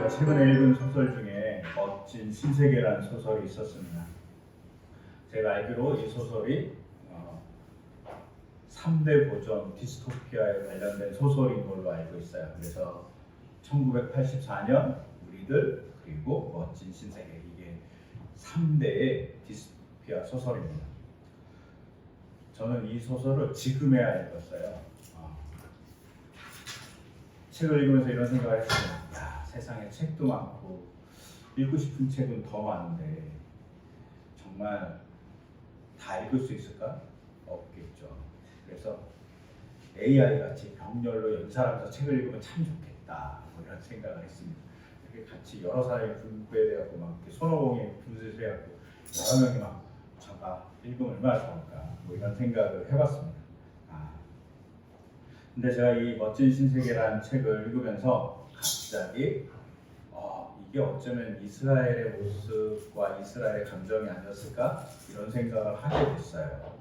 제가 최근에 읽은 소설 중에 멋진 신세계라는 소설이 있었습니다. 제가 알기로 이 소설이 3대 보전 디스토피아에 관련된 소설인 걸로 알고 있어요. 그래서 1984년 우리들 그리고 멋진 신세계, 이게 3대의 디스토피아 소설입니다. 저는 이 소설을 지금에야 읽었어요. 책을 읽으면서 이런 생각을 했어요. 야, 세상에 책도 많고 읽고 싶은 책은 더 많은데 정말 다 읽을 수 있을까? 없겠죠. 그래서 AI 같이 병렬로 연 사람도 책을 읽으면 참 좋겠다, 뭐 이런 생각을 했습니다. 이렇게 같이 여러 사람이 분배돼갖고 막 손오공이 분쇄를 해갖고 여러 명이 막 잠깐 읽으면 얼마나 좋을까, 뭐 이런 생각을 해봤습니다. 근데 제가 이 멋진 신세계라는 책을 읽으면서 갑자기 이게 어쩌면 이스라엘의 모습과 이스라엘의 감정이 아니었을까, 이런 생각을 하게 됐어요.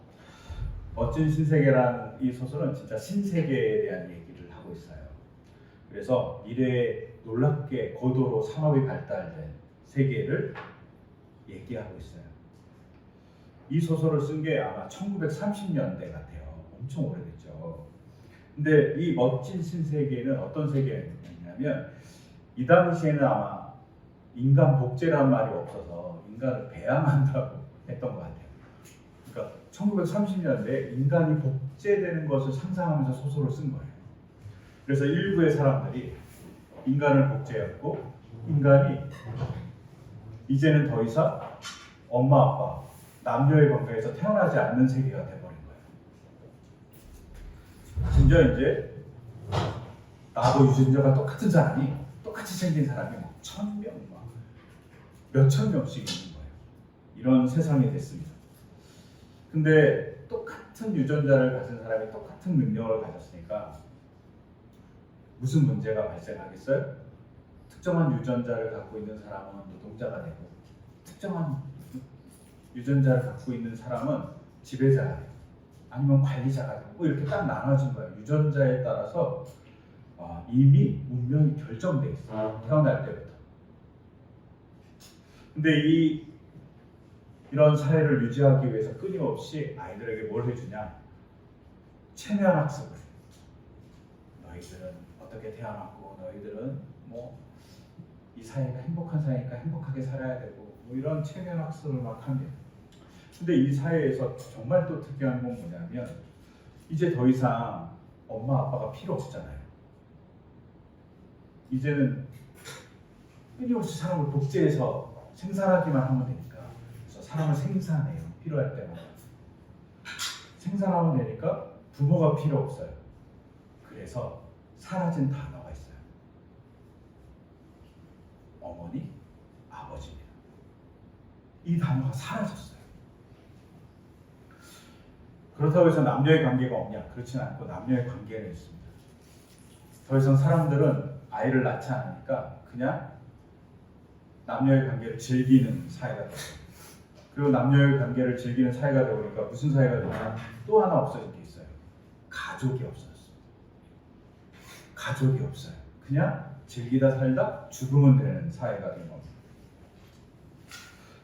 멋진 신세계라는 이 소설은 진짜 신세계에 대한 얘기를 하고 있어요. 그래서 미래에 놀랍게 고도로 산업이 발달된 세계를 얘기하고 있어요. 이 소설을 쓴 게 아마 1930년대 같아요. 엄청 오래됐죠. 근데 이 멋진 신세계는 어떤 세계였냐면, 이 당시에는 아마 인간 복제라는 말이 없어서 인간을 배양한다고 했던 것 같아요. 그러니까 1930년대 인간이 복제되는 것을 상상하면서 소설을 쓴 거예요. 그래서 일부의 사람들이 인간을 복제했고, 인간이 이제는 더 이상 엄마 아빠 남녀의 관계에서 태어나지 않는 세계가 돼버린 거예요. 심지어 이제 나도 유전자가 똑같은 사람이, 똑같이 생긴 사람이 막 1000명, 막 몇천 명씩 있는 거예요. 이런 세상이 됐습니다. 근데 똑같은 유전자를 가진 사람이 똑같은 능력을 가졌으니까 무슨 문제가 발생하겠어요? 특정한 유전자를 갖고 있는 사람은 노동자가 되고, 특정한 유전자를 갖고 있는 사람은 지배자가 되고, 아니면 관리자가 되고, 이렇게 딱 나눠진 거예요. 유전자에 따라서 이미 운명이 결정돼 있어요. 태어날 때부터. 근데 이런 사회를 유지하기 위해서 끊임없이 아이들에게 뭘 해주냐? 체면 학습을. 너희들은 어떻게 태어났고, 너희들은 뭐 이 사회가 행복한 사회니까 행복하게 살아야 되고, 뭐 이런 체면 학습을 막 합니다. 근데 이 사회에서 정말 또 특이한 건 뭐냐면, 이제 더 이상 엄마 아빠가 필요 없잖아요. 이제는 끊임없이 사람을 복제해서 생산하기만 하면 되니까, 그래서 사람을 생산해요. 필요할 때마다 생산하면 되니까 부모가 필요 없어요. 그래서 사라진 단어가 있어요. 어머니, 아버지입니다. 이 단어가 사라졌어요. 그렇다고 해서 남녀의 관계가 없냐? 그렇지는 않고 남녀의 관계는 있습니다. 더 이상 사람들은 아이를 낳지 않으니까 그냥 남녀의 관계를 즐기는 사회가 돼요. 그리고 남녀의 관계를 즐기는 사회가 되니까 무슨 사회가 되냐? 또 하나 없어진 게 있어요. 가족이 없어졌어요. 가족이 없어요. 그냥 즐기다 살다 죽으면 되는 사회가 된 겁니다.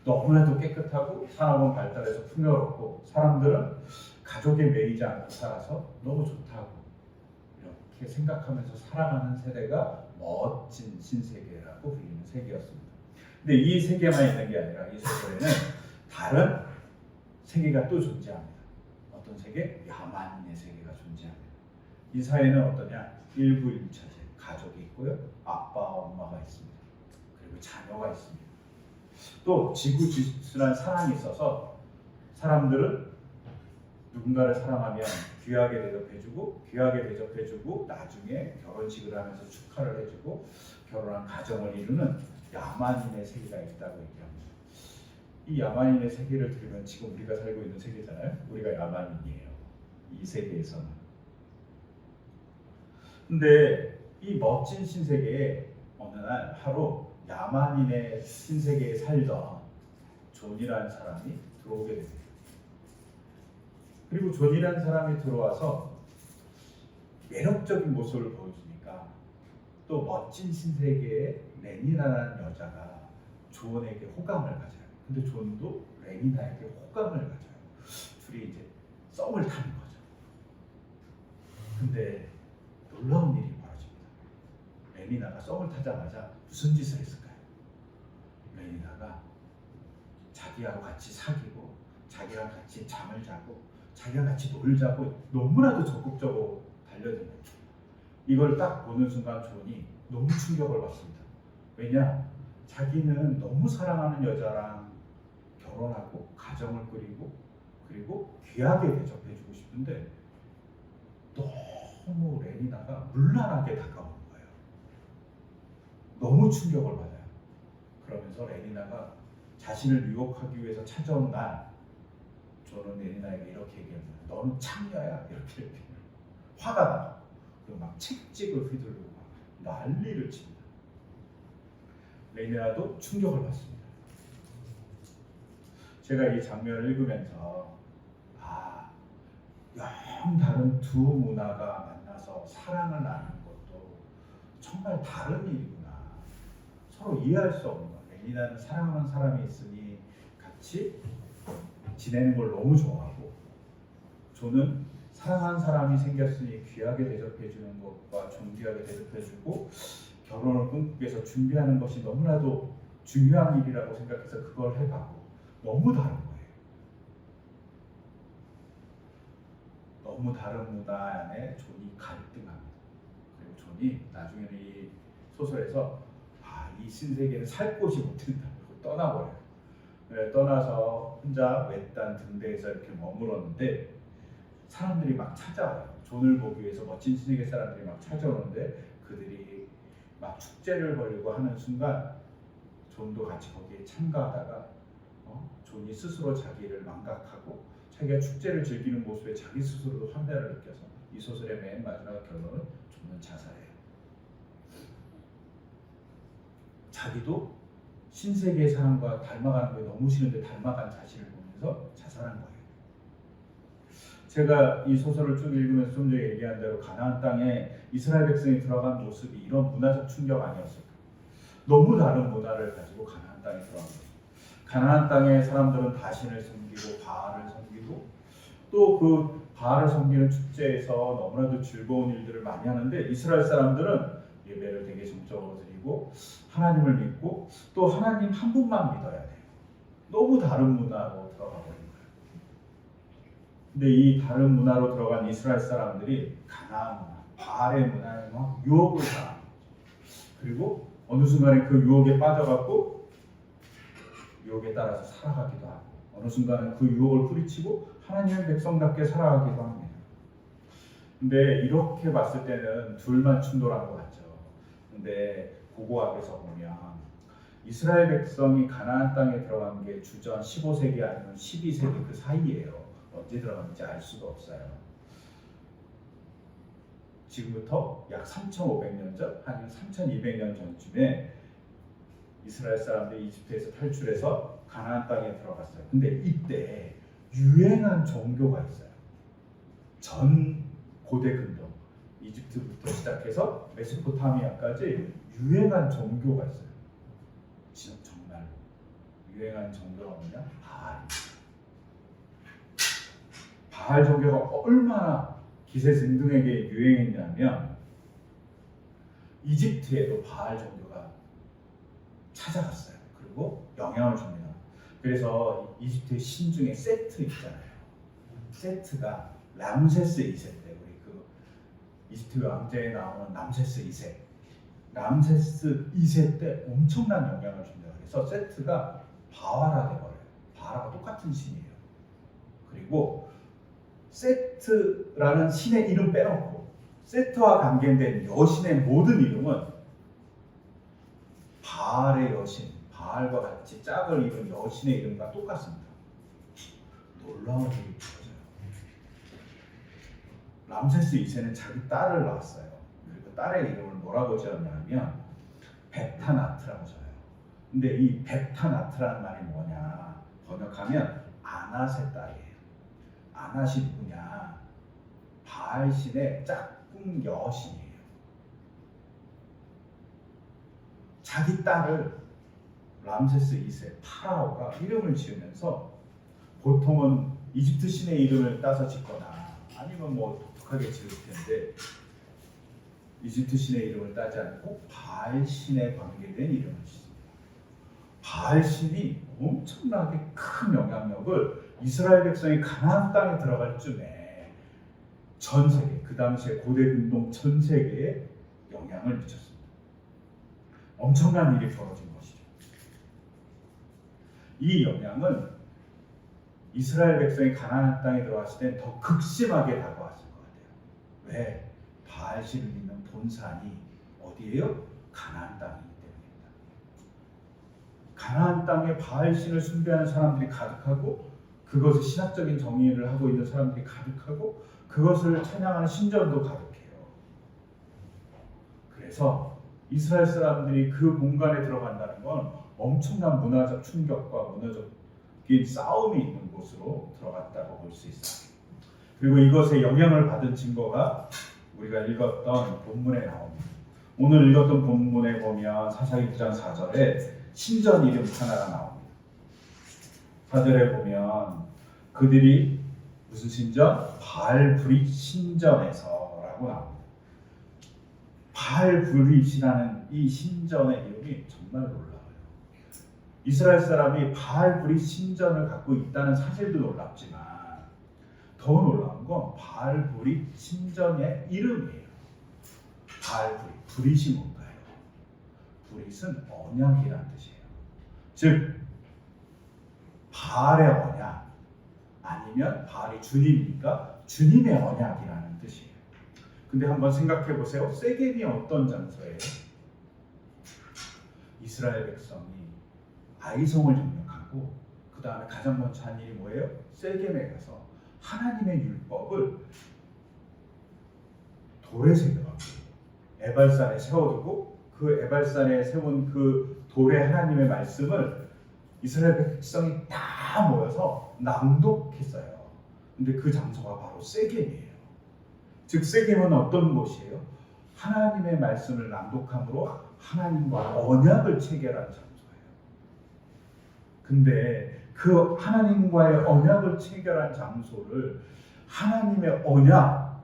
너무나도 깨끗하고 산업은 발달해서 풍요롭고, 사람들은 가족에 매이지 않고 살아서 너무 좋다고 이렇게 생각하면서 살아가는 세대가 멋진 신세계라고 불리는 세계였습니다. 근데 이 세계만 있는 게 아니라 이 소설에는 다른 세계가 또 존재합니다. 어떤 세계? 야만인의 세계가 존재합니다. 이 사회는 어떠냐? 일부일처제, 가족이 있고요, 아빠, 엄마가 있습니다. 그리고 자녀가 있습니다. 또 지구지순한 사랑이 있어서 사람들은 누군가를 사랑하면 귀하게 대접해주고 나중에 결혼식을 하면서 축하를 해주고 결혼한 가정을 이루는 야만인의 세계가 있다고 얘기합니다. 이 야만인의 세계를 들으면 지금 우리가 살고 있는 세계잖아요. 우리가 야만인이에요. 이 세계에서는. 근데 이 멋진 신세계에 어느 날 하루 야만인의 신세계에 살던 존이라는 사람이 들어오게 됩니다. 그리고 존이라는 사람이 들어와서 매력적인 모습을 보여주니까 또 멋진 신세계의 레니나라는 여자가 존에게 호감을 가져요. 근데 존도 레니나에게 호감을 가져요. 둘이 이제 썸을 타는 거죠. 근데 놀라운 일이 벌어집니다. 레니나가 썸을 타자마자 무슨 짓을 했을까요? 레니나가 자기하고 같이 사귀고 자기랑 같이 잠을 자고 자기랑 같이 놀자고 너무나도 적극적으로 달려듭니다. 이걸 딱 보는 순간 존이 너무 충격을 받습니다. 왜냐? 자기는 너무 사랑하는 여자랑 결혼하고 가정을 꾸리고 그리고 귀하게 대접해주고 싶은데 너무 레니나가 물란하게 다가오는 거예요. 너무 충격을 받아요. 그러면서 레니나가 자신을 유혹하기 위해서 찾아온 날 저는 레니나에게 이렇게 얘기합니다. 너는 창녀야. 이렇게 얘기해요. 화가 나고 그리고 막 책찍을 휘두르고 막 난리를 칩니다. 레니나도 충격을 받습니다. 제가 이 장면을 읽으면서 영 다른 두 문화가 만나서 사랑을 나누는 것도 정말 다른 일이구나. 서로 이해할 수 없는 거예요. 레니나는 사랑하는 사람이 있으니 같이 지내는 걸 너무 좋아하고 저는 사랑하는 사람이 생겼으니 귀하게 대접해주는 것과 존귀하게 대접해주고 결혼을 꿈꾸기 위해서 준비하는 것이 너무나도 중요한 일이라고 생각해서 그걸 해가고 너무 다른 거예요. 너무 다른 문화 안에 존이 갈등합니다. 그리고 존이 나중에는 이 소설에서 이 신세계는 살 곳이 못 된다. 그리고 떠나버려요. 떠나서 혼자 외딴 등대에서 이렇게 머물었는데 사람들이 막 찾아와요. 존을 보기 위해서 멋진 신세계 사람들이 막 찾아오는데 그들이 막 축제를 벌이고 하는 순간 존도 같이 거기에 참가하다가 존이 스스로 자기를 망각하고 자기가 축제를 즐기는 모습에 자기 스스로도 환멸을 느껴서 이 소설의 맨 마지막 결론은 존은 자살해요. 자기도 신세계의 사람과 닮아가는 게 너무 싫은데 닮아간 자신을 보면서 자살한 거예요. 제가 이 소설을 쭉 읽으면서 좀 전에 얘기한 대로 가나안 땅에 이스라엘 백성이 들어간 모습이 이런 문화적 충격 아니었을까? 너무 다른 문화를 가지고 가나안 땅에 들어간 거죠. 가나안 땅의 사람들은 바신을 섬기고 바알을 섬기고 또 그 바알을 섬기는 축제에서 너무나도 즐거운 일들을 많이 하는데 이스라엘 사람들은 예배를 되게 정적으로 드리고 하나님을 믿고 또 하나님 한 분만 믿어야 돼요. 너무 다른 문화로 들어가 버린 거예요. 근데 이 다른 문화로 들어간 이스라엘 사람들이 가나안 문화, 바알의 문화에 막 유혹을 당합니다. 그리고 어느 순간에 그 유혹에 빠져갖고 유혹에 따라서 살아가기도 하고 어느 순간은 그 유혹을 뿌리치고 하나님의 백성답게 살아가기도 합니다. 근데 이렇게 봤을 때는 둘만 충돌한 것 같죠. 근데 고고학에서 보면 이스라엘 백성이 가나안 땅에 들어간 게 주전 15세기 아니면 12세기 그 사이예요. 언제 들어갔는지 알 수가 없어요. 지금부터 약 3,500년 전, 아니면 3,200년 전쯤에 이스라엘 사람들이 이집트에서 탈출해서 가나안 땅에 들어갔어요. 근데 이때 유행한 종교가 있어요. 전 고대 근동, 이집트부터 시작해서 메소포타미아까지 유행한 종교가 있어요. 정말 유행한 종교가 뭐냐? 바알입니다. 바알 종교가 얼마나 기세등등에게 유행했냐면 이집트에도 바알 종교가 찾아갔어요. 그리고 영향을 줍니다. 그래서 이집트의 신 중에 세트 있잖아요. 세트가 람세스 2세 때 우리 그 이집트 왕자에 나오는 람세스 2세, 람세스 2세 때 엄청난 영향을 줍니다. 그래서 세트가 바알화 돼버려요. 바알과 똑같은 신이에요. 그리고 세트라는 신의 이름 빼놓고 세트와 관계된 여신의 모든 이름은 바알의 여신, 바알과 같이 짝을 이룬 여신의 이름과 똑같습니다. 놀라운 일이 벌어져요. 람세스 2세는 자기 딸을 낳았어요. 그리고 딸의 이름을 뭐라고 지었냐면 베타나트라고 지어요. 근데 이 베타나트라는 말이 뭐냐? 번역하면 아낫의 딸이에요. 아낫이 누구냐? 바알 신의 짝꿍 여신이에요. 자기 딸을 람세스 2세 파라오가 이름을 지으면서 보통은 이집트 신의 이름을 따서 짓거나 아니면 뭐 독특하게 지을 텐데 이집트 신의 이름을 따지 않고 바알 신에 관계된 이름을 짓습니다. 바알 신이 엄청나게 큰 영향력을 이스라엘 백성이 가나안 땅에 들어갈 쯤에 전 세계, 그 당시에 고대 근동 전 세계에 영향을 미쳤습니다. 엄청난 일이 벌어진 것이죠. 이 영향은 이스라엘 백성이 가나안 땅에 들어갔을 때 더 극심하게 다가왔을 것 같아요. 왜? 바알신을 믿는 본산이 어디예요? 가나안 땅이기 때문입니다. 가나안 땅에 바알신을 숭배하는 사람들이 가득하고 그것을 신학적인 정의를 하고 있는 사람들이 가득하고 그것을 찬양하는 신전도 가득해요. 그래서 이스라엘 사람들이 그 공간에 들어간다는 건 엄청난 문화적 충격과 문화적인 싸움이 있는 곳으로 들어갔다고 볼 수 있어요. 그리고 이것에 영향을 받은 증거가 우리가 읽었던 본문에 나옵니다. 오늘 읽었던 본문에 보면 사사기 9장 4절에 신전 이름 하나가 나옵니다. 4절에 보면 그들이 무슨 신전? 바알브릿 신전에서라고 나옵니다. 바알브릿이라는 이 신전의 이름이 정말 놀라워요. 이스라엘 사람이 바알브릿 신전을 갖고 있다는 사실도 놀랍지만 더 놀라운 건 바알브릿 신전의 이름이에요. 바알브릿, 브릿이 뭔가요? 브릿은 언약이라는 뜻이에요. 즉 바알의 언약 아니면 바알이 주님이니까 주님의 언약이라는 뜻이에요. 근데 한번 생각해 보세요. 세겜이 어떤 장소예요? 이스라엘 백성이 아이성을 점령하고 그 다음에 가장 먼저 한 일이 뭐예요? 세겜에 가서 하나님의 율법을 돌에 새겨갖고 에발산에 세워두고 그 에발산에 세운 그 돌에 하나님의 말씀을 이스라엘 백성이 다 모여서 낭독했어요. 근데 그 장소가 바로 세겜이에요. 즉 세겜은 어떤 곳이에요? 하나님의 말씀을 낭독함으로 하나님과 언약을 체결한 장소예요. 근데 그 하나님과의 언약을 체결한 장소를 하나님의 언약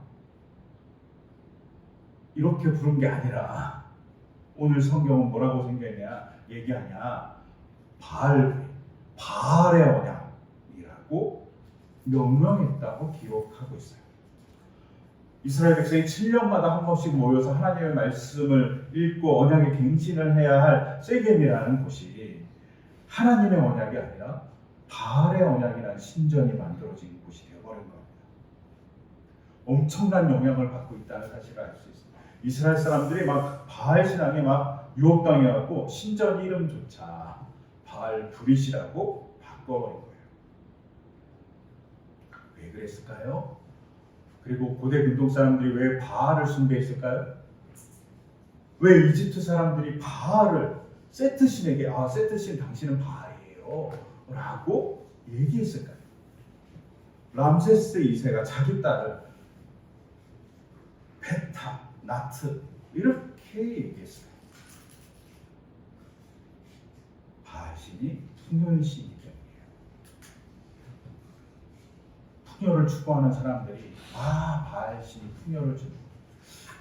이렇게 부른 게 아니라 오늘 성경은 뭐라고 얘기하냐? 바알의 언약이라고 명명했다고 기록하고 있어요. 이스라엘 백성이 7년마다 한 번씩 모여서 하나님의 말씀을 읽고 언약의 갱신을 해야 할 세겜이라는 곳이 하나님의 언약이 아니라 바알의 언약이라는 신전이 만들어진 곳이 되어버린 겁니다. 엄청난 영향을 받고 있다는 사실을 알 수 있습니다. 이스라엘 사람들이 막 바알 신앙에 막 유혹당해갖고 신전 이름조차 바알 브릿이라고 바꿔버린 거예요. 왜 그랬을까요? 그리고 고대 근동 사람들이 왜 바알을 숭배했을까요? 왜 이집트 사람들이 바알을 세트신에게 세트신 당신은 바알이에요 라고 얘기했을까요? 람세스 2세가 자기 딸을 베타, 나트 이렇게 얘기했어요. 바알신이 풍요의 신이기 때문이에요. 풍요를 추구하는 사람들이 바알신이 풍요를 주는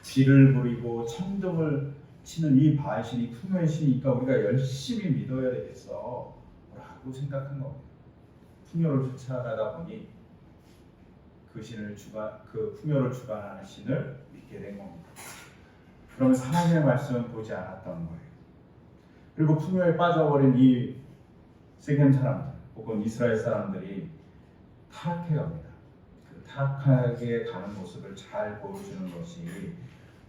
비를 부리고 천둥을 치는 이 바알신이 풍요의 신이니까 우리가 열심히 믿어야 되겠어 라고 생각한 겁니다. 풍요를 쫓아가다 보니 그 풍요를 주관하는 신을 믿게 된 겁니다. 그러면서 하나님의 말씀은 보지 않았던 거예요. 그리고 풍요에 빠져버린 이 세겜 사람들 혹은 이스라엘 사람들이 타락해 갑니다. 그 타락하게 가는 모습을 잘 보여주는 것이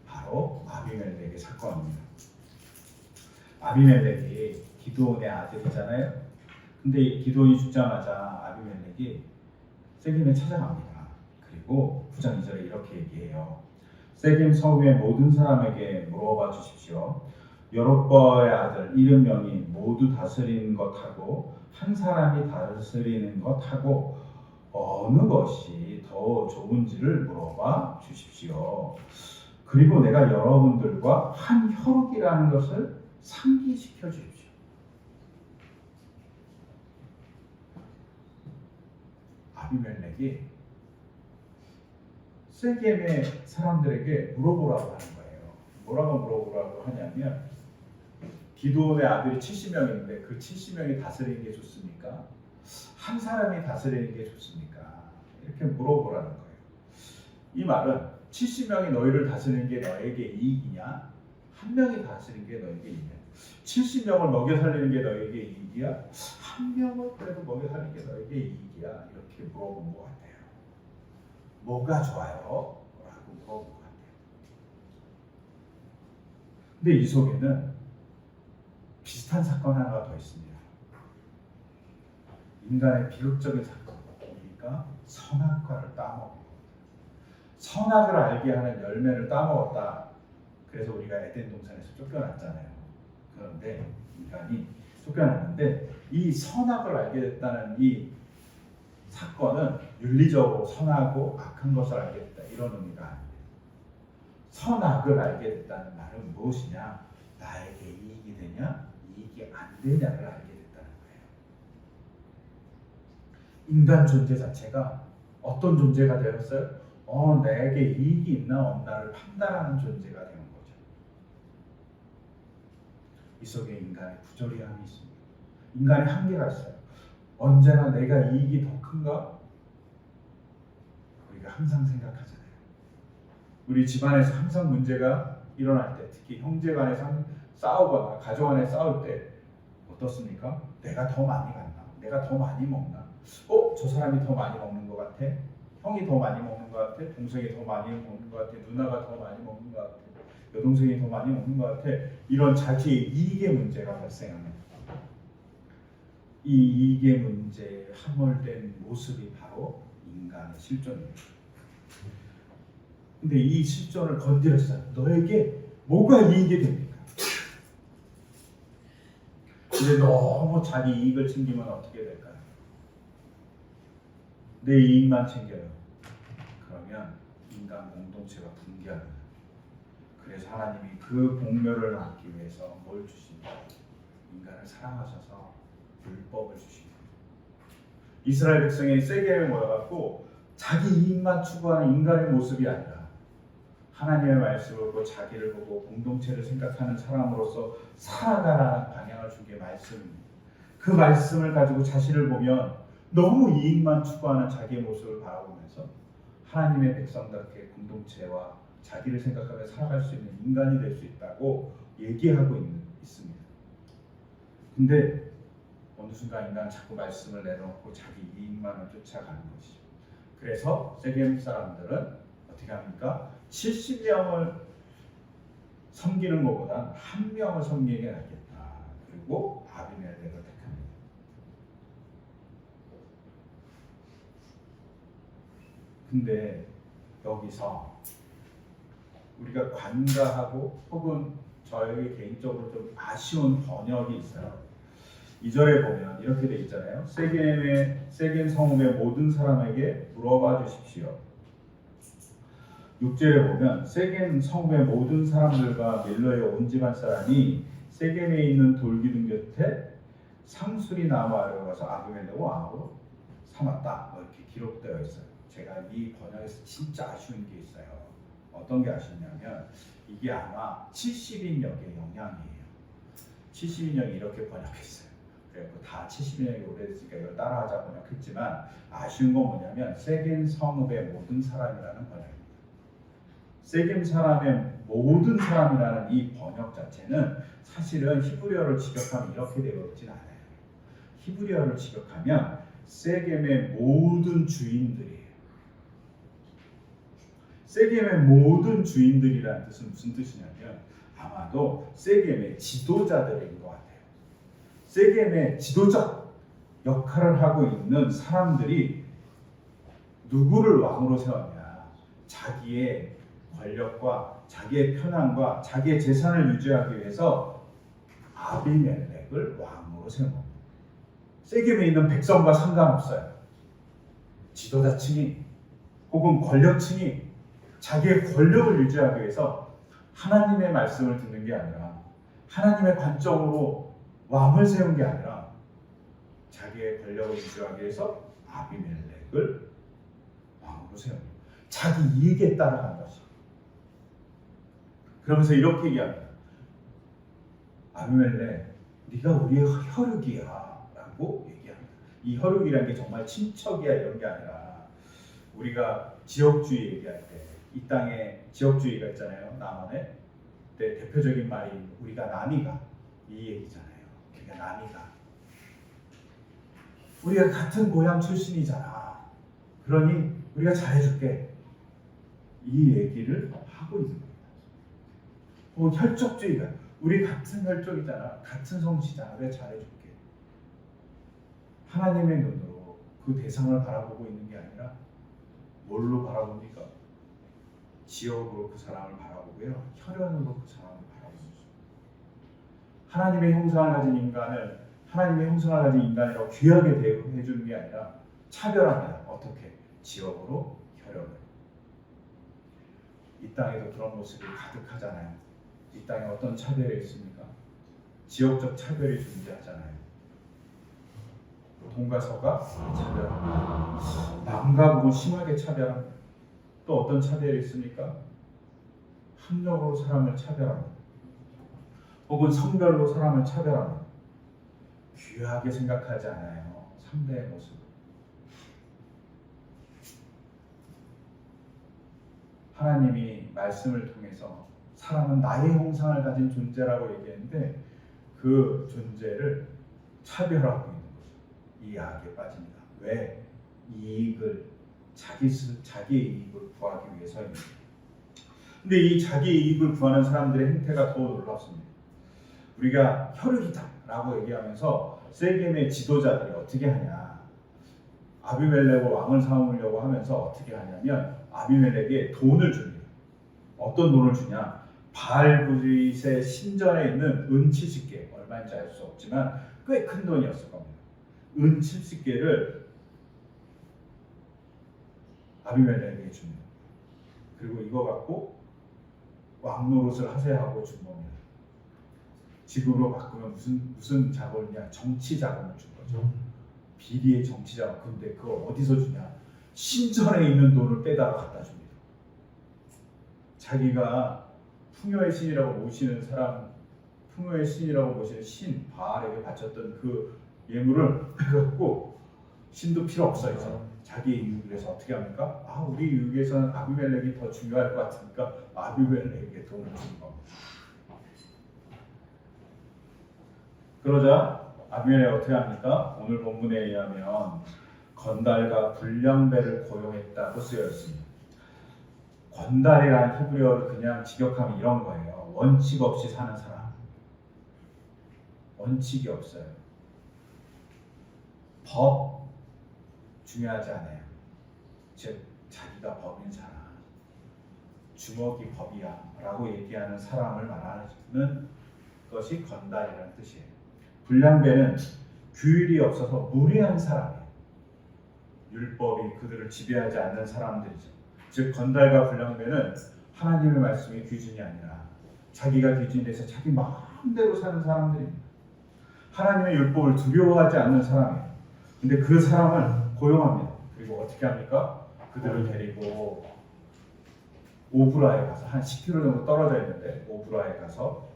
바로 아비멜렉의 사건입니다. 아비멜렉이 기드온의 아들이잖아요. 근데 기드온이 죽자마자 아비멜렉이 세겜에 찾아갑니다. 그리고 9장 2절에 이렇게 얘기해요. 세겜 서부의 모든 사람에게 물어봐 주십시오. 여로보암의 아들 70명이 모두 다스리는 것하고 한 사람이 다스리는 것하고 어느 것이 더 좋은지를 물어봐 주십시오. 그리고 내가 여러분들과 한 혈육이라는 것을 상기시켜 주십시오. 아비멜렉이 세겜의 사람들에게 물어보라고 하는 거예요. 뭐라고 물어보라고 하냐면 기드온의 아들이 70명인데 그 70명이 다스리는 게 좋습니까? 한 사람이 다스리는 게 좋습니까? 이렇게 물어보라는 거예요. 이 말은 70명이 너희를 다스리는 게 너에게 이익이냐? 한 명이 다스리는 게 너에게 이익이냐? 70명을 먹여 살리는 게 너에게 이익이야? 한 명을 그래도 먹여 살리는 게 너에게 이익이야? 이렇게 물어본 것 같아요. 뭐가 좋아요? 라고 물어본 것 같아요. 근데 이 속에는 비슷한 사건 하나가 더 있습니다. 인간의 비극적인 사건. 그러니까 선악과를 따먹은 선악을 알게 하는 열매를 따먹었다. 그래서 우리가 에덴 동산에서 쫓겨났잖아요. 그런데 인간이 쫓겨났는데 이 선악을 알게 됐다는 이 사건은 윤리적으로 선하고 악한 것을 알게 됐다 이런 의미가 아니에요. 선악을 알게 됐다는 말은 무엇이냐? 나에게 이익이 되냐 이익이 안 되냐를 알게 됐다는 거예요. 인간 존재 자체가 어떤 존재가 되었어요? 내게 이익이 있나 없나를 판단하는 존재가 되는 거죠. 이 속에 인간의 부조리함이 있습니다. 인간의 한계가 있어요. 언제나 내가 이익이 더 큰가? 우리가 항상 생각하잖아요. 우리 집안에서 항상 문제가 일어날 때, 특히 형제 간에서 싸우거나 가족 안에 싸울 때 어떻습니까? 내가 더 많이 갔나? 내가 더 많이 먹나? 저 사람이 더 많이 먹는 것 같아? 형이 더 많이 먹는 것 같아? 동생이 더 많이 먹는 것 같아? 누나가 더 많이 먹는 것 같아? 여동생이 더 많이 먹는 것 같아? 이런 자기의 이익의 문제가 발생합니다. 이 이익의 문제에 함몰된 모습이 바로 인간의 실존입니다. 근데 이 실존을 건드렸어요. 너에게 뭐가 이익이 됩니까? 이제 너무 자기 이익을 챙기면 어떻게 될까요? 내 이익만 챙겨요. 그러면 인간 공동체가 붕괴합니다. 그래서 하나님이 그 공멸을 막기 위해서 뭘 주십니까? 인간을 사랑하셔서 율법을 주십니다. 이스라엘 백성이 세겜에 모여갖고 자기 이익만 추구하는 인간의 모습이 아니라 하나님의 말씀을 보고 자기를 보고 공동체를 생각하는 사람으로서 살아가라는 방향을 준 게 말씀입니다. 그 말씀을 가지고 자신을 보면 너무 이익만 추구하는 자기의 모습을 바라보면서 하나님의 백성답게 공동체와 자기를 생각하며 살아갈 수 있는 인간이 될 수 있다고 얘기하고 있습니다. 근데 어느 순간 인간은 자꾸 말씀을 내려놓고 자기 이익만을 쫓아가는 것이죠. 그래서 세겜 사람들은 어떻게 합니까? 70명을 섬기는 것보다 한 명을 섬기는 게 낫겠다. 그리고 아비멜렉을 택합니다. 근데 여기서 우리가 관가하고 혹은 저에게 개인적으로 좀 아쉬운 번역이 있어요. 2절에 보면 이렇게 돼 있잖아요. 세겜 성읍의 모든 사람에게 물어봐 주십시오. 6절에 보면 세겜 성읍의 모든 사람들과 밀로의 온 집안 사람이 세겜에 있는 돌기둥 곁에 상수리 나무 아래로 가서 아비멜렉을 왕으로 삼았다. 이렇게 기록되어 있어요. 제가 이 번역에서 진짜 아쉬운 게 있어요. 어떤 게 아쉽냐면 이게 아마 70인역의 영향이에요. 70인역이 이렇게 번역했어요. 그래서 다 70인역이 오래됐으니까 이걸 따라하자 번역했지만 아쉬운 건 뭐냐면 세겜 성읍의 모든 사람이라는 번역입니다. 세겜 사람의 모든 사람이라는 이 번역 자체는 사실은 히브리어를 직역하면 이렇게 되어 있진 않아요. 히브리어를 직역하면 세겜의 모든 주인들이에요. 세겜의 모든 주인들이라는 뜻은 무슨 뜻이냐면 아마도 세겜의 지도자들인 것 같아요. 세겜의 지도자 역할을 하고 있는 사람들이 누구를 왕으로 세웠냐? 자기의 권력과 자기의 편안과 자기의 재산을 유지하기 위해서 아비멜렉을 왕으로 세운 겁니다. 세겜에 있는 백성과 상관없어요. 지도자층이 혹은 권력층이 자기의 권력을 유지하기 위해서 하나님의 말씀을 듣는 게 아니라 하나님의 관점으로 왕을 세운 게 아니라 자기의 권력을 유지하기 위해서 아비멜렉을 왕으로 세운 거예요. 자기 이익에 따라간 것이. 그러면서 이렇게 얘기합니다. 아비멜렉, 네가 우리의 혈육이야 라고 얘기합니다. 이 혈육이라는 게 정말 친척이야 이런 게 아니라 우리가 지역주의 얘기할 때 이 땅에 지역주의가 있잖아요. 남원에. 네, 대표적인 말이 우리가 남이가 이 얘기잖아요. 우리가 남이가 우리가 같은 고향 출신이잖아. 그러니 우리가 잘해줄게. 이 얘기를 하고 있는 겁니다. 혈족주의가 우리 같은 혈족이잖아. 같은 성씨잖아. 내가 잘해줄게. 하나님의 눈으로 그 대상을 바라보고 있는 게 아니라 뭘로 바라봅니까? 지역으로 그 사람을 바라보고요. 혈연으로 그 사람을 바라봅니다. 하나님의 형상을 가진 인간을 하나님의 형상을 가진 인간이라고 귀하게 대우해 주는 게 아니라 차별합니다. 어떻게? 지역으로, 혈연으로. 이 땅에도 그런 모습이 가득하잖아요. 이 땅에 어떤 차별이 있습니까? 지역적 차별이 존재하잖아요. 동과 서가 차별합니다. 남과 북은 심하게 차별합니다. 또 어떤 차별이 있습니까? 학력으로 사람을 차별합니다. 혹은 성별로 사람을 차별합니다. 귀하게 생각하지 않아요. 상대의 모습. 하나님이 말씀을 통해서 사람은 나의 형상을 가진 존재라고 얘기했는데 그 존재를 차별하고 있는 거죠. 이 악에 빠집니다. 왜? 이익을 자기의 이익을 구하기 위해서입니다. 근데 이 자기의 이익을 구하는 사람들의 행태가 더 놀랍습니다. 우리가 혈육이다 라고 얘기하면서 세겜의 지도자들이 어떻게 하냐. 아비멜렉을 왕을 삼으려고 하면서 어떻게 하냐면 아비멜렉에 돈을 줍니다. 어떤 돈을 주냐. 바알브릿의 신전에 있는 은 70개, 얼마인지 알 수 없지만 꽤 큰 돈이었을 겁니다. 은 70개를 아비멜렉에게 줍니다. 그리고 이거 갖고 왕 노릇을 하세요 하고 준 겁니다. 지금으로 바꾸면 무슨 자금이냐? 정치 자금을 준 거죠. 비리의 정치 자금. 근데 그걸 어디서 주냐? 신전에 있는 돈을 빼다가 갖다 줍니다. 자기가 풍요의 신이라고 모시는 사람, 풍요의 신이라고 모시는 신 바알에게 바쳤던 그 예물을 갖고 신도 필요 없어 이제 자기의 이익을 위해서 어떻게 합니까? 우리 이익에서는 아비멜렉이 더 중요할 것 같으니까 아비멜렉에게 돈을 주는 겁니다. 그러자 아비멜렉이 어떻게 합니까? 오늘 본문에 의하면 건달과 불량배를 고용했다고 쓰여 있습니다. 건달이라는 히브리어를 그냥 직역하면 이런 거예요. 원칙 없이 사는 사람. 원칙이 없어요. 법 중요하지 않아요. 즉 자기가 법인 사람, 주먹이 법이야 라고 얘기하는 사람을 말하는 것이 건달이라는 뜻이에요. 불량배는 규율이 없어서 무례한 사람이에요. 율법이 그들을 지배하지 않는 사람들이죠. 즉 건달과 불량배는 하나님의 말씀이 기준이 아니라 자기가 기준이 돼서 자기 마음대로 사는 사람들입니다. 하나님의 율법을 두려워하지 않는 사람이에요. 근데 그 사람을 고용합니다. 그리고 어떻게 합니까? 그들을 데리고 오브라에 가서 한 10km 정도 떨어져 있는데 오브라에 가서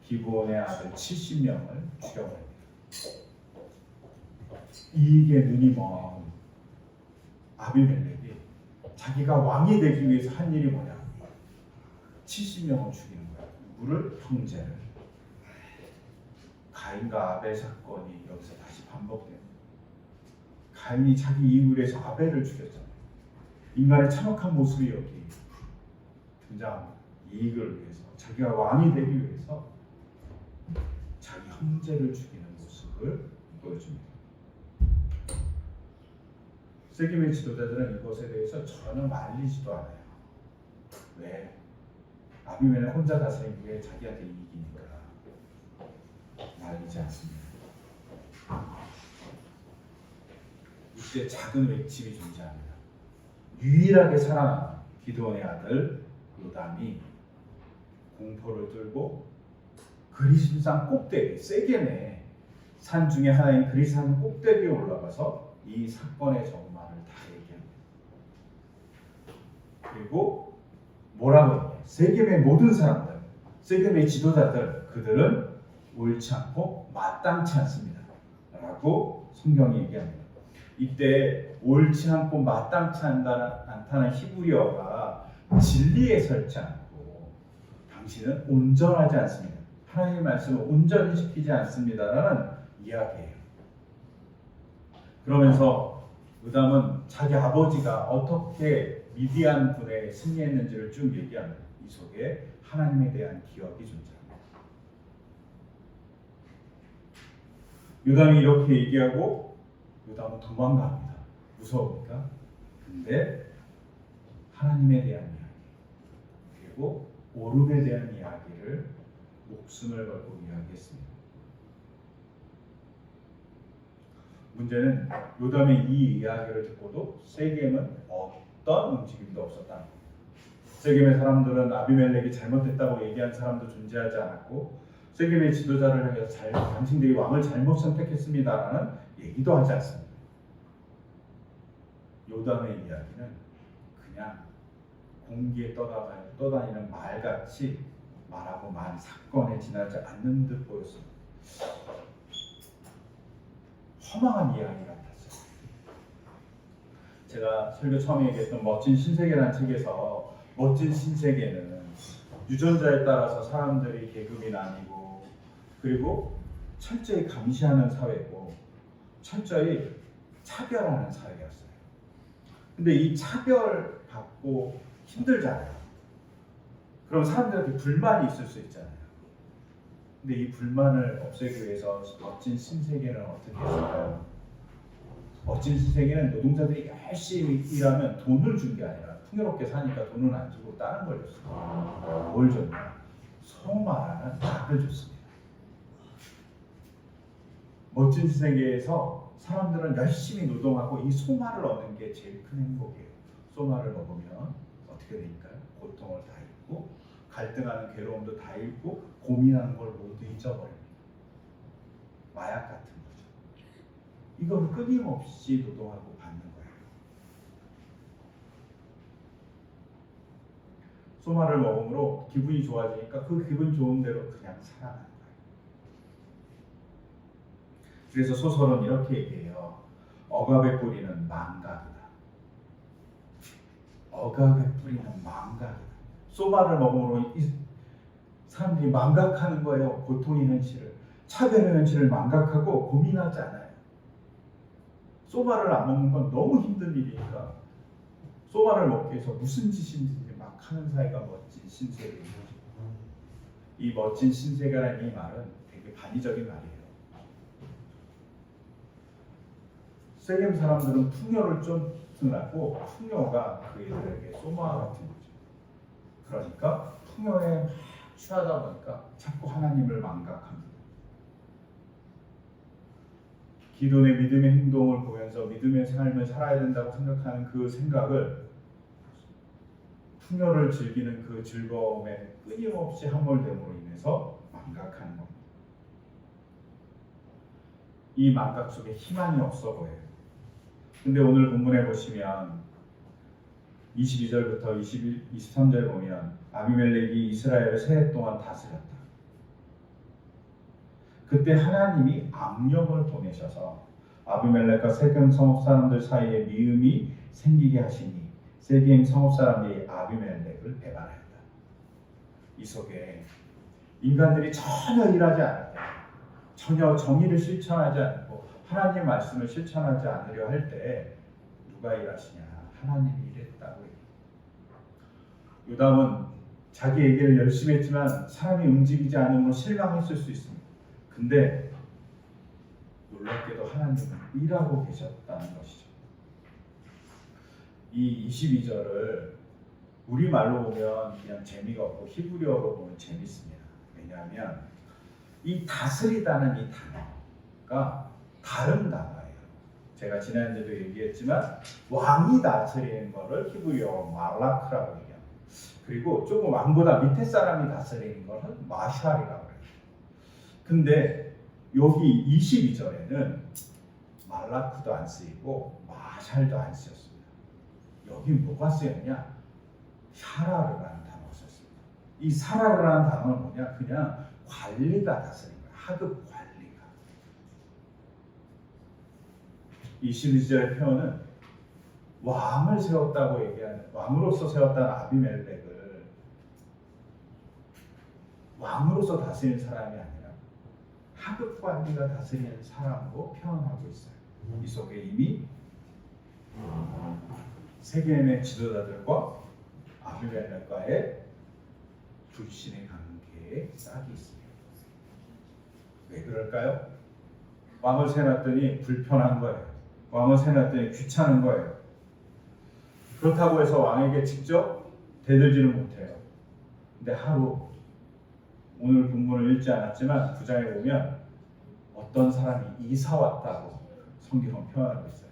기브온의 아들 70명을 죽여버립니다. 이익에 눈이 먼 아비멜렉이 자기가 왕이 되기 위해서 한 일이 뭐냐? 70명을 죽이는 거야. 누구를? 형제를. 가인과 아벨 사건이 여기서 다시 반복됩니다. 가인이 자기 이익을 위해서 아벨을 죽였잖아요. 인간의 참혹한 모습이 여기 등장합니다. 이익을 위해서, 자기가 왕이 되기 위해서 자기 형제를 죽이는 모습을 보여줍니다. 세겜의 지도자들은 이것에 대해서 전혀 말리지도 않아요. 왜? 아비멜렉 혼자 다스리기에 자기한테 이익이니까 말리지 않습니다. 이때 작은 외침이 존재합니다. 유일하게 살아남은 기드온의 아들 요담이 공포를 뚫고 그리심산 꼭대기, 세겜의 산 중에 하나인 그리산 꼭대기에 올라가서 이 사건의 정말을 다 얘기합니다. 그리고 뭐라고 해요? 세겜의 모든 사람들, 세겜의 지도자들, 그들은 옳지 않고 마땅치 않습니다. 라고 성경이 얘기합니다. 이때 옳지 않고 마땅치 않다는 히브리어가 진리에 설치 않고 당신은 온전하지 않습니다. 하나님의 말씀을 온전히 지키지 않습니다라는 이야기예요. 그러면서 의담은 자기 아버지가 어떻게 미디안 군에 승리했는지를 쭉 얘기합니다. 이 속에 하나님에 대한 기억이 존재합니다. 요담이 이렇게 얘기하고 요담은 도망갑니다. 무서우니까. 근데 하나님에 대한 이야기 그리고 오름에 대한 이야기를 목숨을 걸고 이야기했습니다. 문제는 요담의 이 이야기를 듣고도 세겜은 어떤 움직임도 없었다는 겁니다. 세겜의 사람들은 아비멜렉이 잘못됐다고 얘기한 사람도 존재하지 않았고 세겜의 지도자를 향해서 당신들이 왕을 잘못 선택했습니다라는 얘기도 하지 않습니다. 요담의 이야기는 그냥 공기에 떠다니는 말같이 말하고 만 사건에 지나지 않는 듯 보였습니다. 허망한 이야기 같았어요. 제가 설교 처음에 얘기했던 멋진 신세계라는 책에서 멋진 신세계는 유전자에 따라서 사람들이 계급이 나뉘고 그리고 철저히 감시하는 사회고 철저히 차별하는 사회였어요. 근데 이 차별받고 힘들잖아요. 그럼 사람들한테 불만이 있을 수 있잖아요. 근데 이 불만을 없애기 위해서 멋진 신세계는 어떻게 했을까요? 멋진 신세계는 노동자들이 열심히 일하면 돈을 준 게 아니라 풍요롭게 사니까 돈은 안 주고 다른 걸 줬어요. 뭘 줬냐? 소마라는 약을 줬습니다. 멋진 신세계에서 사람들은 열심히 노동하고 이 소마를 얻는 게 제일 큰 행복이에요. 소마를 먹으면 어떻게 되니까요? 고통을 다 잊고 갈등하는 괴로움도 다 잃고 고민하는 걸 모두 잊어버립니다. 마약 같은 거죠. 이걸 끊임없이 노동하고 받는 거예요. 소마를 먹음으로 기분이 좋아지니까 그 기분 좋은 대로 그냥 살아가는 거예요. 그래서 소설은 이렇게 얘기해요. 억압의 뿌리는 망각이다. 억압의 뿌리는 망각이다. 소마를 먹음으로 사람들이 망각하는 거예요. 고통의 현실을. 차별의 현실을 망각하고 고민하지 않아요. 소마를 안 먹는 건 너무 힘든 일이니까 소마를 먹기 위해서 무슨 짓인지 막 하는 사이가 멋진 신세계인 거죠. 이 멋진 신세계라는 이 말은 되게 반의적인 말이에요. 세겜 사람들은 풍요를 쫓으라고 풍요가 그들에게 소마 같은 거죠. 그러니까 풍요에 막 취하다 보니까 자꾸 하나님을 망각합니다. 기돈의 믿음의 행동을 보면서 믿음의 삶을 살아야 된다고 생각하는 그 생각을 풍요를 즐기는 그 즐거움에 끊임없이 함몰됨으로 인해서 망각하는 겁니다. 이 망각 속에 희망이 없어 보여요. 근데 오늘 본문에 보시면 22절부터 23절 보면 아비멜렉이 이스라엘을 세 해 동안 다스렸다. 그때 하나님이 악령을 보내셔서 아비멜렉과 세겜 성읍 사람들 사이에 미움이 생기게 하시니 세겜 성읍 사람들이 아비멜렉을 배반하였다. 이 속에 인간들이 전혀 일하지 않을 때, 전혀 정의를 실천하지 않고 하나님의 말씀을 실천하지 않으려 할 때 누가 일하시냐? 하나님이 일했다고 해요. 요담은 자기 얘기를 열심히 했지만 사람이 움직이지 않으면 실망했을 수 있습니다. 근데 놀랍게도 하나님은 일하고 계셨다는 것이죠. 이 22절을 우리말로 보면 그냥 재미가 없고 히브리어로 보면 재밌습니다. 왜냐하면 이 다스리다는 이 단어가 다른 단어예요. 제가 지난주에도 얘기했지만 왕이 다스리는 것을 히브리어로 말라크라고 얘기합니다. 그리고 조금 왕보다 밑에 사람이 다스리는 것은 마샬이라고 해요. 근데 여기 22절에는 말라크도 안 쓰이고 마샬도 안 쓰였습니다. 여기 뭐가 쓰였냐? 샤라르라는 단어가 썼습니다. 이 샤라르라는 단어는 뭐냐? 그냥 관리가 다스린 거예요. 하급 관리가. 22절의 표현은 왕을 세웠다고 얘기하는, 왕으로서 세웠다는 아비멜렉을 왕으로서 다스리는 사람이 아니라 하급 관리가 다스리는 사람으로 표현하고 있어요. 이 속에 이미 세겜의 지도자들과 아비멜렉과의 불신의 관계에 싹이 있습니다. 왜 그럴까요? 왕을 세놨더니 불편한 거예요. 왕을 세놨더니 귀찮은 거예요. 그렇다고 해서 왕에게 직접 대들지는 못해요. 근데 하루, 오늘 본문을 읽지 않았지만 9장에 보면 어떤 사람이 이사 왔다고 성경은 표현하고 있어요.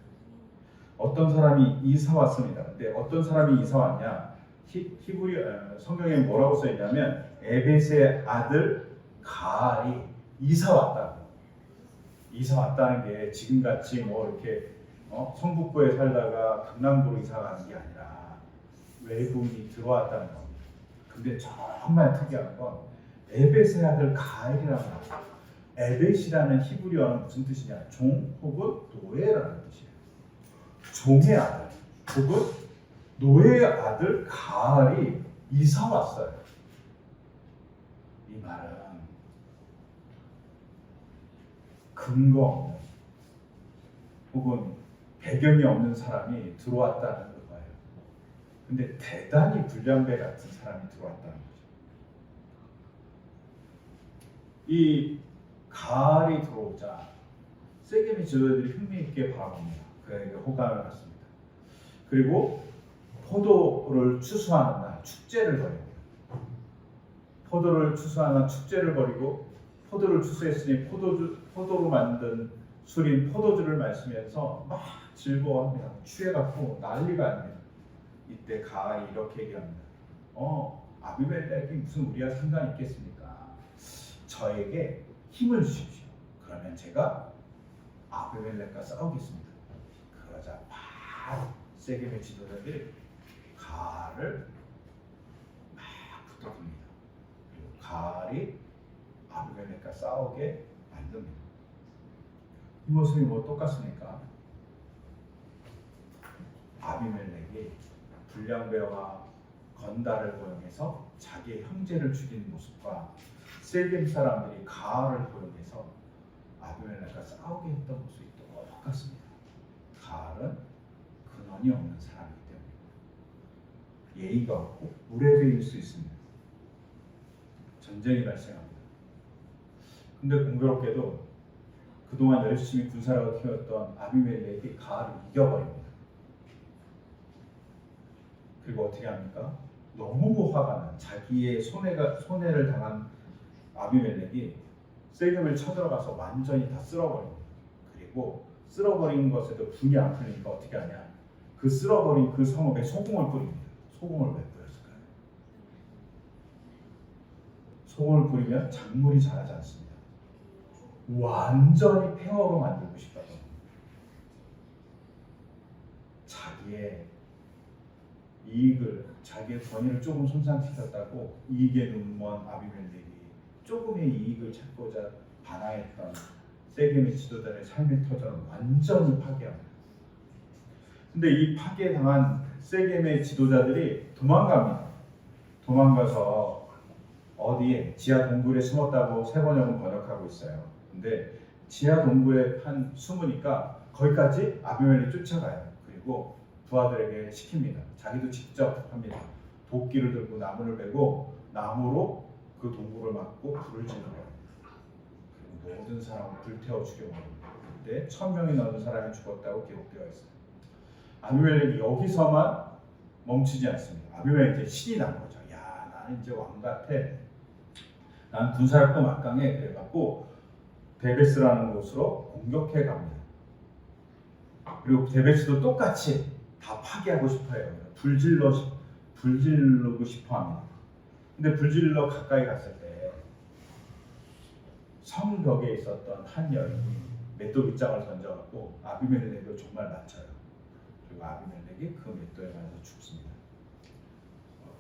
어떤 사람이 이사 왔습니다. 근데 어떤 사람이 이사 왔냐? 히브리 성경에 뭐라고 써 있냐면 에벳의 아들 가알이 이사 왔다고. 이사 왔다는 게 지금같이 뭐 이렇게 성북구에 살다가 강남구로 이사 가는 게 아니라 외국인이 들어왔다는 겁니다. 근데 정말 특이한 건 에벳의 아들 가알이라는 거예요. 에벳이라는 히브리어는 무슨 뜻이냐? 종 혹은 노예라는 뜻이에요. 종의 아들 혹은 노예의 아들 가알이 이사 왔어요. 이 말은 근거 없는 혹은 배경이 없는 사람이 들어왔다는 거예요. 근데 대단히 불량배 같은 사람이 들어왔다는 거죠. 이 가알이 들어오자 세겜의 지도자들이 흥미있게 바라봅니다. 그에게 호감을 갖습니다. 그리고 포도를 추수하는 날 축제를 벌입니다. 포도를 추수하는 날 축제를 벌이고 포도를 추수했으니 포도로 만든 술인 포도주를 마시면서 막 즐거워합니다. 취해갖고 난리가 아닙니다. 이때 가알이 이렇게 얘기합니다. 아비멜렉이 무슨 우리와 상관이 있겠습니까? 저에게 힘을 주십시오. 그러면 제가 아비멜렉과 싸우겠습니다. 그러자 바로 세겜의 지도자들이 가알을 막 붙어듭니다. 그리고 가알이 아비멜렉과 싸우게 만듭니다. 이 모습이 뭐 똑같습니까? 아비멜렉이 불량배와 건달을 고용해서 자기의 형제를 죽이는 모습과 세겜 사람들이 가알을 고용해서 아비멜렉과 싸우게 했던 모습이 똑같습니다. 가알은 근원이 없는 사람이기 때문에 예의가 없고 무례배일 수 있습니다. 전쟁이 발생합니다. 근데 공교롭게도 그동안 열심히 군사력을 키웠던 아비멜렉이 가알을 이겨버립니다. 그리고 어떻게 합니까? 너무 화가 난 자기의 손해를 당한 아비멜렉이 세겜을 쳐들어가서 완전히 다 쓸어버립니다. 그리고 쓸어버린 것에도 분이 안 풀리니까 어떻게 하냐? 그 쓸어버린 그 성읍에 소금을 뿌립니다. 소금을 왜 뿌렸을까요? 소금을 뿌리면 작물이 자라지 않습니다. 완전히 폐허로 만들고 싶다고. 자기의 이익을, 자기의 권위를 조금 손상시켰다고 이익에 눈먼 아비멜렉이 조금의 이익을 찾고자 반항했던 세겜의 지도자의 삶의 터전을 완전히 파괴합니다. 근데 이 파괴당한 세겜의 지도자들이 도망갑니다. 도망가서 어디에 지하 동굴에 숨었다고 세번역은 번역하고 있어요. 근데 지하 동굴에 숨으니까 거기까지 아비멜렉이 쫓아가요. 그리고 부하들에게 시킵니다. 자기도 직접 합니다. 도끼를 들고 나무를 베고 나무로 그 동굴을 막고 불을 질러요. 그리고 모든 사람을 불태워 죽여버립니다. 그때 1000명이 넘는 사람이 죽었다고 기록되어 있어요. 아비멜렉이 여기서만 멈추지 않습니다. 아비멜렉이 이제 신이 난 거죠. 야, 나는 이제 왕 같아. 난 군사력도 막강해. 그래갖고 데베스라는 곳으로 공격해 갑니다. 그리고 데베스도 똑같이 다 파괴하고 싶어요. 불질르고 싶어 합니다. 근데 불질러 가까이 갔을 때 성벽에 있었던 한 여인이 맷돌 빗장을 던져갖고 아비멜렉을 정말 맞춰요. 그리고 아비멜렉이 그 맷돌에 맞아서 죽습니다.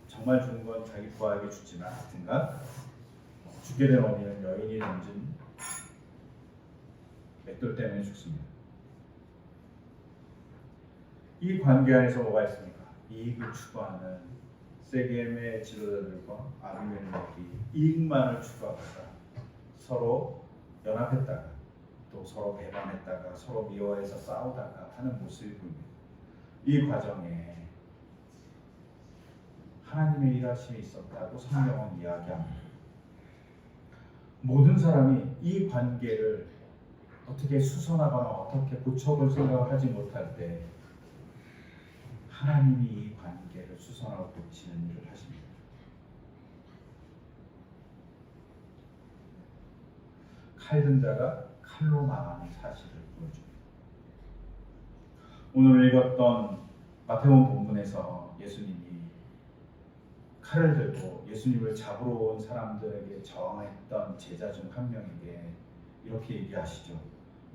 정말 죽은 건 자기 부하에게 죽지만 하여튼간 죽게 된 원인은 여인이 던진 맷돌 때문에 죽습니다. 이 관계 안에서 뭐가 있습니까? 이익을 추구하는 세겜의 지도자들과 아비멜렉이 이익만을 추구하다가 서로 연합했다가 또 서로 배반했다가 서로 미워해서 싸우다가 하는 모습이 보입니다. 이 과정에 하나님의 일하심이 있었다고 성경은 이야기합니다. 모든 사람이 이 관계를 어떻게 수선하거나 어떻게 고쳐볼 생각을 하지 못할 때 하나님이 이 관계를 수선하고 고치는 일을 하십니다. 칼든 자가 칼로 망하는 사실을 보여줍니다. 오늘 읽었던 마태복음 본문에서 예수님이 칼을 들고 예수님을 잡으러 온 사람들에게 저항했던 제자 중 한 명에게 이렇게 얘기하시죠.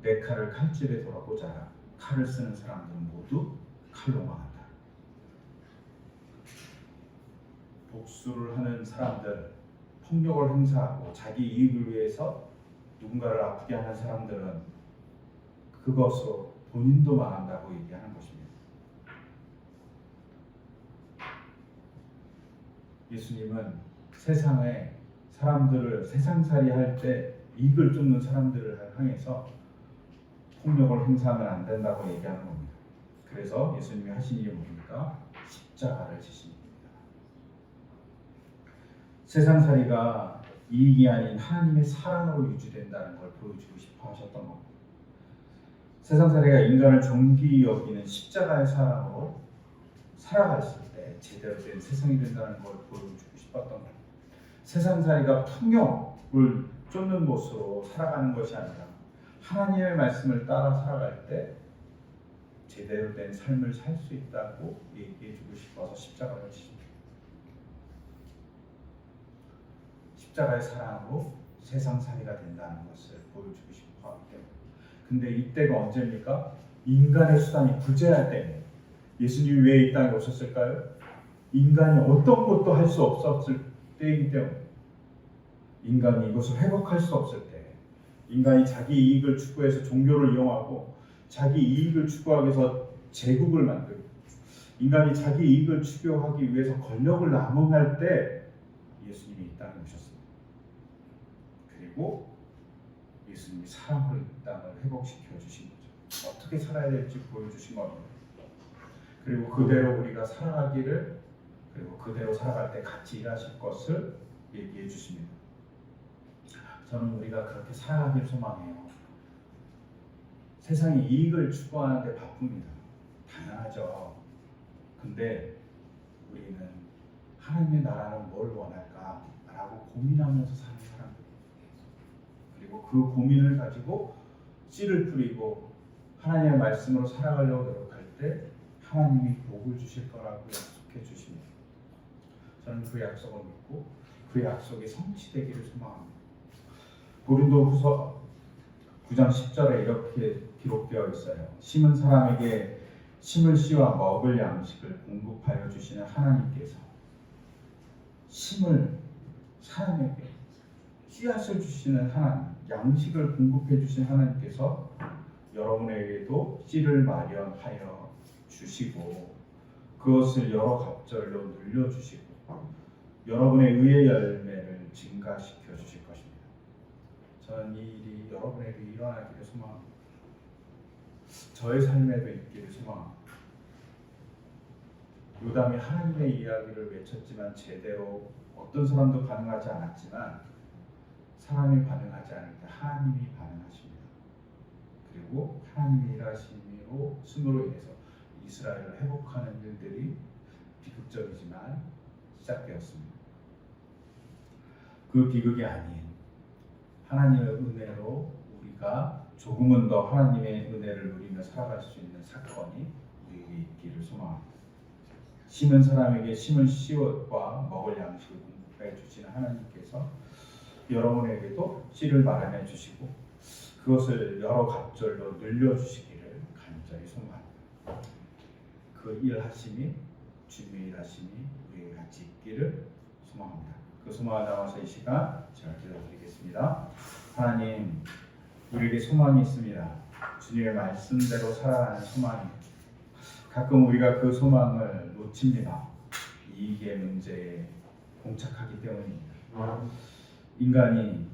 내 칼을 칼집에 돌아 꽂아라. 칼을 쓰는 사람들은 모두 칼로 망한다. 복수를 하는 사람들, 폭력을 행사하고 자기 이익을 위해서 누군가를 아프게 하는 사람들은 그것으로 본인도 망한다고 얘기하는 것입니다. 예수님은 세상에 사람들을 세상살이 할 때 이익을 쫓는 사람들을 향해서 폭력을 행사하면 안 된다고 얘기하는 겁니다. 그래서 예수님이 하신 일이 뭡니까? 십자가를 지신 겁니다. 세상살이가 이익이 아닌 하나님의 사랑으로 유지된다는 걸 보여주고 싶어 하셨던 겁니다. 세상살이가 인간을 존귀히 여기는 십자가의 사랑으로 살아갔을 때 제대로 된 세상이 된다는 걸 보여주고 싶었던 겁니다. 세상살이가 폭력을 쫓는 모습으로 살아가는 것이 아니라 하나님의 말씀을 따라 살아갈 때 제대로 된 삶을 살 수 있다고 얘기해주고 싶어서 십자가를 지십니다. 십자가의 사랑으로 세상살이가 된다는 것을 보여주고 싶어 하기 때문에. 근데 이때가 언제입니까? 인간의 수단이 부재할 때입니다. 예수님이 왜 이 땅에 오셨을까요? 인간이 어떤 것도 할 수 없었을 때이기 때문에. 인간이 이것을 회복할 수 없을 때, 인간이 자기 이익을 추구해서 종교를 이용하고 자기 이익을 추구하기 위해서 제국을 만들고 인간이 자기 이익을 추구하기 위해서 권력을 남용할 때 예수님이 이 땅에 오셨습니다. 그리고 예수님이 사랑으로 이 땅을 회복시켜 주신 거죠. 어떻게 살아야 될지 보여주신 겁니다. 그리고 그대로 우리가 살아가기를, 그리고 그대로 살아갈 때 같이 일하실 것을 얘기해 주십니다. 저는 우리가 그렇게 살아가길 소망해요. 세상이 이익을 추구하는데 바쁩니다. 당연하죠. 근데 우리는 하나님의 나라는 뭘 원할까? 라고 고민하면서 사는 사람들이에요. 그리고 그 고민을 가지고 씨를 뿌리고 하나님의 말씀으로 살아가려고 노력할 때 하나님이 복을 주실 거라고 약속해 주십니다. 저는 그 약속을 믿고 그 약속이 성취되기를 소망합니다. 고린도후서 9장 10절에 이렇게 기록되어 있어요. 심은 사람에게 심을 씨와 먹을 양식을 공급하여 주시는 하나님께서 심을 사람에게 씨앗을 주시는 하나님, 양식을 공급해 주신 하나님께서 여러분에게도 씨를 마련하여 주시고 그것을 여러 갑절로 늘려주시고 여러분의 의의 열매를 증가시켜 주실 것입니다. 저는 이 일이 여러분에게 일어나기를 소망합니다. 저의 삶에도 있기를 소망합니다. 요담이 하나님의 이야기를 외쳤지만 제대로 어떤 사람도 반응하지 않았지만 사람이 반응하지 않을 때 하나님이 반응하십니다. 그리고 하나님의 일하심으로 승으로 인해서 이스라엘을 회복하는 일들이 비극적이지만 시작되었습니다. 그 비극이 아닌 하나님의 은혜로 우리가 조금은 더 하나님의 은혜를 누리며 살아갈 수 있는 사건이 우리에게 있기를 소망합니다. 심은 사람에게 심은 씨앗과 먹을 양식을 공급해 주시는 하나님께서 여러분에게도 씨를 마련해 주시고 그것을 여러 갑절로 늘려주시기를 간절히 소망합니다. 그 일하심이 주님의 일하심이 우리에게 같이 있기를 소망합니다. 그 소망을 담아서 이 시간 제가 기도드리겠습니다. 하나님, 우리에게 소망이 있습니다. 주님의 말씀대로 살아가는 소망이 가끔 우리가 그 소망을 놓칩니다. 이익의 문제에 봉착하기 때문입니다. 인간이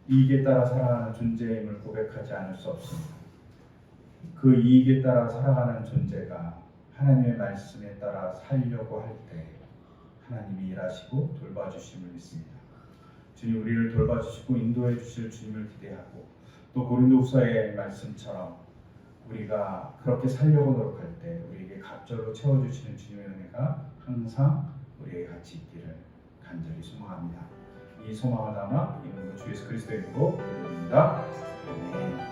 이익에 따라 살아가는 존재임을 고백하지 않을 수 없습니다. 그 이익에 따라 살아가는 존재가 하나님의 말씀에 따라 살려고 할 때 하나님이 일하시고 돌봐주심을 믿습니다. 주님, 우리를 돌봐주시고 인도해 주실 주님을 기대하고 또 고린도후서의 말씀처럼 우리가 그렇게 살려고 노력할 때 우리에게 갑절로 채워주시는 주님의 은혜가 항상 우리에게 같이 있기를 간절히 소망합니다. 이 소망을 담아 이름으로 주 예수 그리스도의 이름으로 기도드립니다. 아멘.